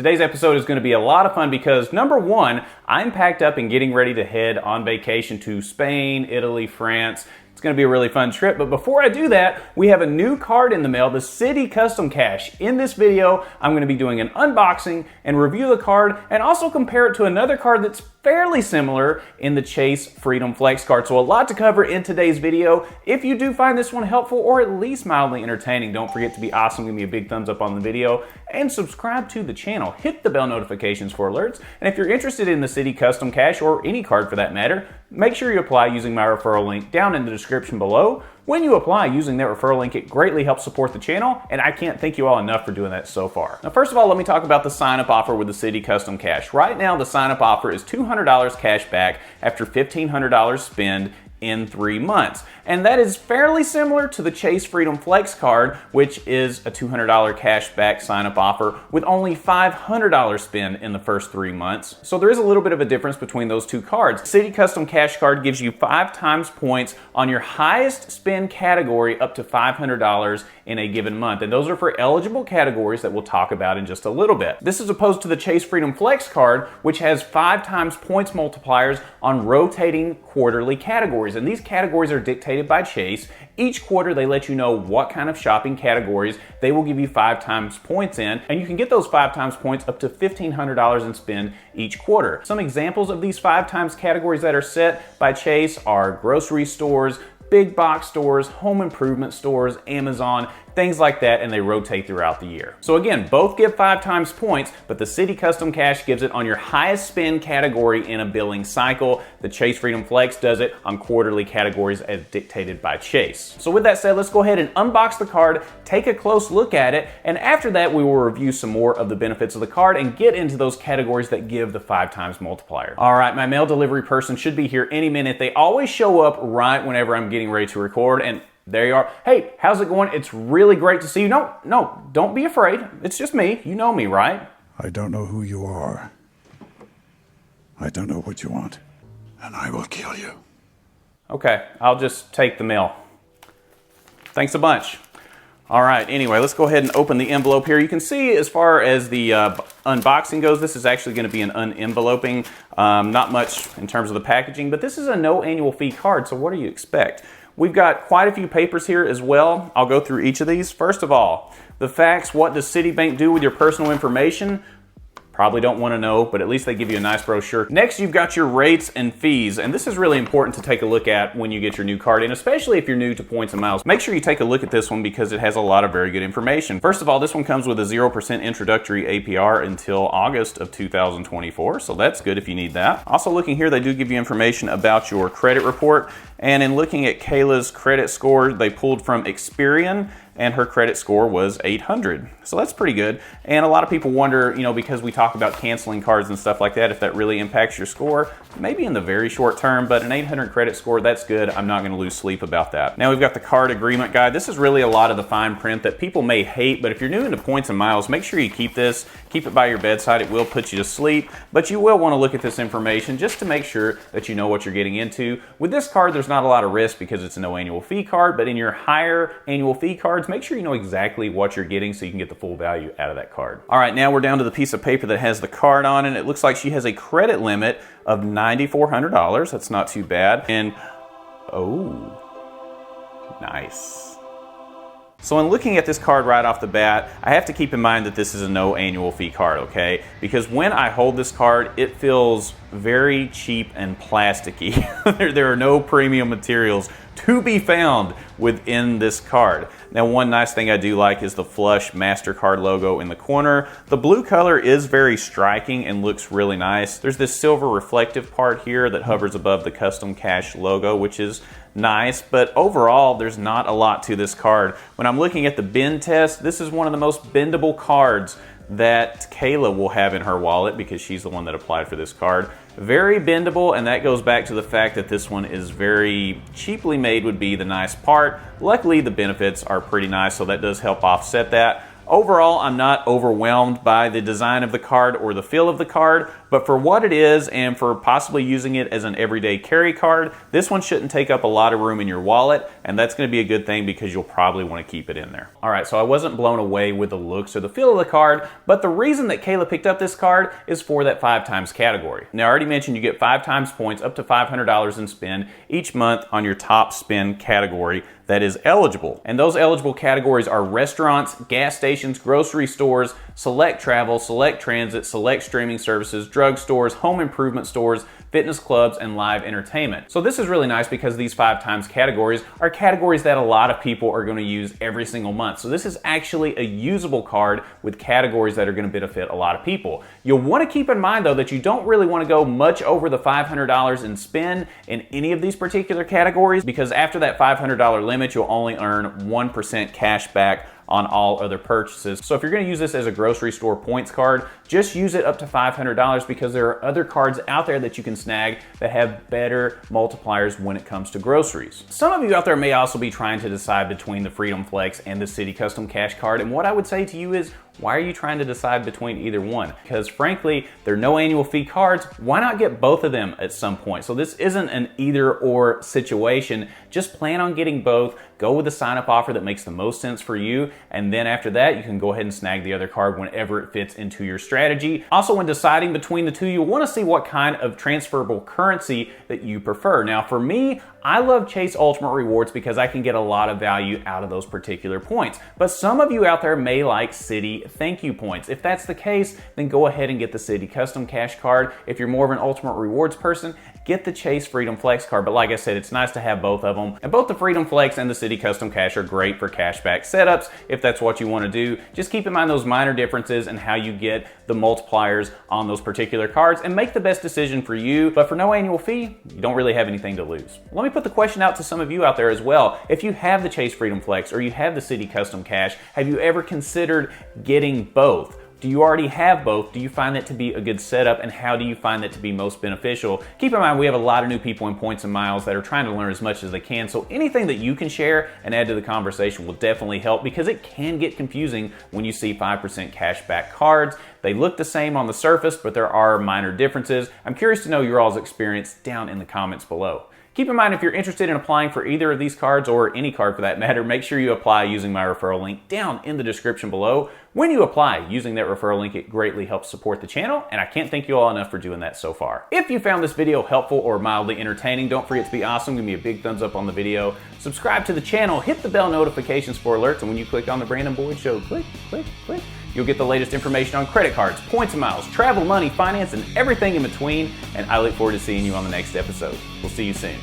Today's episode is going to be a lot of fun because number one, I'm packed up and getting ready to head on vacation to Spain, Italy, France. It's going to be a really fun trip, but before I do that, we have a new card in the mail, the Citi Custom Cash. In this video, I'm going to be doing an unboxing and review the card and also compare it to another card that's fairly similar in the Chase Freedom Flex card. So a lot to cover in today's video. If you do find this one helpful or at least mildly entertaining, don't forget to be awesome, give me a big thumbs up on the video and subscribe to the channel. Hit the bell notifications for alerts. And if you're interested in the Citi Custom Cash or any card for that matter, make sure you apply using my referral link down in the description below. When you apply using that referral link, it greatly helps support the channel, and I can't thank you all enough for doing that so far. Now, first of all, let me talk about the sign-up offer with the Citi Custom Cash. Right now, the sign-up offer is $200 cash back after $1,500 spend in 3 months. And that is fairly similar to the Chase Freedom Flex card, which is a $200 cash back sign-up offer with only $500 spend in the first 3 months. So there is a little bit of a difference between those two cards. Citi Custom Cash card gives you 5 times points on your highest spend category up to $500 in a given month. And those are for eligible categories that we'll talk about in just a little bit. This is opposed to the Chase Freedom Flex card, which has 5 times points multipliers on rotating quarterly categories. And these categories are dictated by Chase. Each quarter they let you know what kind of shopping categories they will give you 5 times points in, and you can get those 5 times points up to $1,500 in spend each quarter. Some examples of these 5 times categories that are set by Chase are grocery stores, big box stores, home improvement stores, Amazon, things like that, and they rotate throughout the year. So again, both give 5 times points, but the Citi Custom Cash gives it on your highest spend category in a billing cycle. The Chase Freedom Flex does it on quarterly categories as dictated by Chase. So with that said, let's go ahead and unbox the card, take a close look at it, and after that we will review some more of the benefits of the card and get into those categories that give the 5 times multiplier. All right, my mail delivery person should be here any minute. They always show up right whenever I'm getting ready to record, and there you are. Hey, how's it going? It's really great to see you. No, don't be afraid. It's just me. You know me, right? I don't know who you are. I don't know what you want. And I will kill you. Okay, I'll just take the mail. Thanks a bunch. All right, anyway, let's go ahead and open the envelope here. You can see as far as the unboxing goes, this is actually going to be an unenveloping. Not much in terms of the packaging, but this is a no annual fee card, so what do you expect? We've got quite a few papers here as well. I'll go through each of these. First of all, the facts. What does Citibank do with your personal information? Probably don't want to know, but at least they give you a nice brochure. Next, you've got your rates and fees, and this is really important to take a look at when you get your new card, and especially if you're new to points and miles. Make sure you take a look at this one because it has a lot of very good information. First of all, this one comes with a 0% introductory APR until August of 2024, so that's good if you need that. Also looking here, they do give you information about your credit report, and in looking at Kayla's credit score, they pulled from Experian, and her credit score was 800. So that's pretty good. And a lot of people wonder, because we talk about canceling cards and stuff like that, if that really impacts your score. Maybe in the very short term, but an 800 credit score, that's good. I'm not gonna lose sleep about that. Now we've got the card agreement guide. This is really a lot of the fine print that people may hate, but if you're new into points and miles, make sure you keep this. Keep it by your bedside. It will put you to sleep, but you will wanna look at this information just to make sure that you know what you're getting into. With this card, there's not a lot of risk because it's a no annual fee card, but in your higher annual fee cards, make sure you know exactly what you're getting so you can get the full value out of that card. All right, now we're down to the piece of paper that has the card on it. It looks like she has a credit limit of $9,400. That's not too bad. And, oh, nice. So in looking at this card right off the bat, I have to keep in mind that this is a no annual fee card, okay? Because when I hold this card, it feels very cheap and plasticky. There are no premium materials to be found within this card. Now, one nice thing I do like is the flush MasterCard logo in the corner. The blue color is very striking and looks really nice. There's this silver reflective part here that hovers above the Custom Cash logo, which is nice, but overall, there's not a lot to this card. When I'm looking at the bend test, this is one of the most bendable cards that Kayla will have in her wallet because she's the one that applied for this card. Very bendable, and that goes back to the fact that this one is very cheaply made would be the nice part. Luckily, the benefits are pretty nice, so that does help offset that. Overall, I'm not overwhelmed by the design of the card or the feel of the card, but for what it is and for possibly using it as an everyday carry card, this one shouldn't take up a lot of room in your wallet, and that's going to be a good thing because you'll probably want to keep it in there. All right, so I wasn't blown away with the looks or the feel of the card, but the reason that Kayla picked up this card is for that 5 times category. Now, I already mentioned you get 5 times points up to $500 in spend each month on your top spend category that is eligible. And those eligible categories are restaurants, gas stations, grocery stores, select travel, select transit, select streaming services, drugstores, home improvement stores, fitness clubs, and live entertainment. So this is really nice because these 5 times categories are categories that a lot of people are going to use every single month. So this is actually a usable card with categories that are going to benefit a lot of people. You'll want to keep in mind though that you don't really want to go much over the $500 in spend in any of these particular categories, because after that $500 limit, you'll only earn 1% cash back on all other purchases. So if you're going to use this as a grocery store points card, just use it up to $500 because there are other cards out there that you can snag that have better multipliers when it comes to groceries. Some of you out there may also be trying to decide between the Freedom Flex and the Citi Custom Cash card, and what I would say to you is, why are you trying to decide between either one? Because frankly, they're no annual fee cards. Why not get both of them at some point? So this isn't an either or situation. Just plan on getting both. Go with the sign-up offer that makes the most sense for you. And then after that, you can go ahead and snag the other card whenever it fits into your strategy. Also, when deciding between the two, you'll want to see what kind of transferable currency that you prefer. Now, for me, I love Chase Ultimate Rewards because I can get a lot of value out of those particular points. But some of you out there may like Citi Thank You points. If that's the case, then go ahead and get the Citi Custom Cash card. If you're more of an Ultimate Rewards person, get the Chase Freedom Flex card. But like I said, it's nice to have both of them. And both the Freedom Flex and the Citi Custom Cash are great for cashback setups if that's what you want to do. Just keep in mind those minor differences and how you get the multipliers on those particular cards and make the best decision for you. But for no annual fee, you don't really have anything to lose. Let me put the question out to some of you out there as well. If you have the Chase Freedom Flex or you have the Citi Custom Cash, have you ever considered getting both? Do you already have both? Do you find that to be a good setup, and how do you find that to be most beneficial? Keep in mind, we have a lot of new people in Points and Miles that are trying to learn as much as they can, so anything that you can share and add to the conversation will definitely help, because it can get confusing when you see 5% cashback cards. They look the same on the surface, but there are minor differences. I'm curious to know your all's experience down in the comments below. Keep in mind, if you're interested in applying for either of these cards, or any card for that matter, make sure you apply using my referral link down in the description below. When you apply using that referral link, it greatly helps support the channel, and I can't thank you all enough for doing that so far. If you found this video helpful or mildly entertaining, don't forget to be awesome. Give me a big thumbs up on the video. Subscribe to the channel, hit the bell notifications for alerts, and when you click on the Brandon Boyd Show, click, you'll get the latest information on credit cards, points and miles, travel, money, finance, and everything in between, and I look forward to seeing you on the next episode. We'll see you soon.